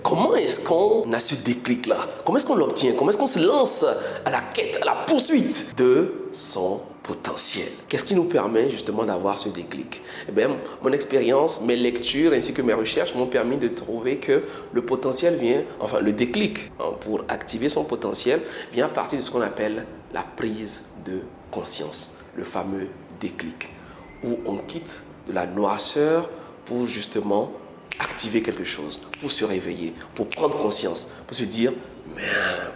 comment est-ce qu'on a ce déclic-là? Comment est-ce qu'on l'obtient? Comment est-ce qu'on se lance à la quête, à la poursuite de son potentiel? Qu'est-ce qui nous permet justement d'avoir ce déclic? Eh bien, mon expérience, mes lectures ainsi que mes recherches m'ont permis de trouver que le potentiel vient, enfin le déclic pour activer son potentiel vient à partir de ce qu'on appelle la prise de conscience, le fameux déclic, où on quitte de la noirceur pour justement activer quelque chose, pour se réveiller, pour prendre conscience, pour se dire « mais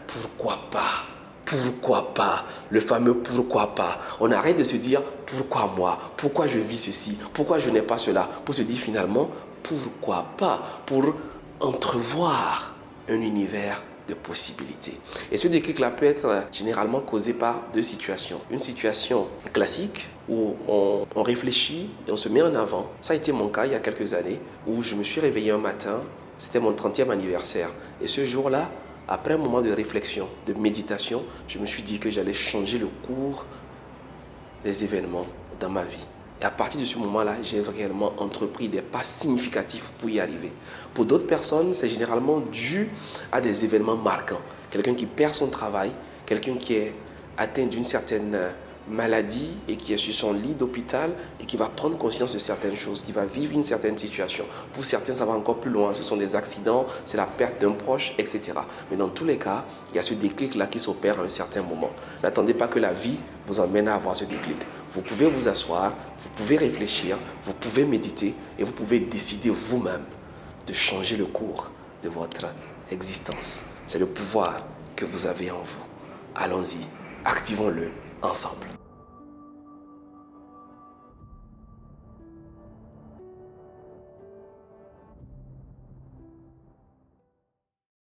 pourquoi pas ?» Pourquoi pas? Le fameux pourquoi pas. On arrête de se dire pourquoi moi? Pourquoi je vis ceci? Pourquoi je n'ai pas cela? Pour se dire finalement pourquoi pas? Pour entrevoir un univers de possibilités. Et ce déclic-là peut être généralement causé par deux situations. Une situation classique où on réfléchit et on se met en avant. Ça a été mon cas il y a quelques années où je me suis réveillé un matin, c'était mon 30e anniversaire. Et ce jour-là, après un moment de réflexion, de méditation, je me suis dit que j'allais changer le cours des événements dans ma vie. Et à partir de ce moment-là, j'ai réellement entrepris des pas significatifs pour y arriver. Pour d'autres personnes, c'est généralement dû à des événements marquants. Quelqu'un qui perd son travail, quelqu'un qui est atteint d'une certaine maladie et qui est sur son lit d'hôpital et qui va prendre conscience de certaines choses, qui va vivre une certaine situation. Pour certains, ça va encore plus loin. Ce sont des accidents, c'est la perte d'un proche, etc. Mais dans tous les cas, il y a ce déclic-là qui s'opère à un certain moment. N'attendez pas que la vie vous emmène à avoir ce déclic. Vous pouvez vous asseoir, vous pouvez réfléchir, vous pouvez méditer et vous pouvez décider vous-même de changer le cours de votre existence. C'est le pouvoir que vous avez en vous. Allons-y, activons-le ensemble.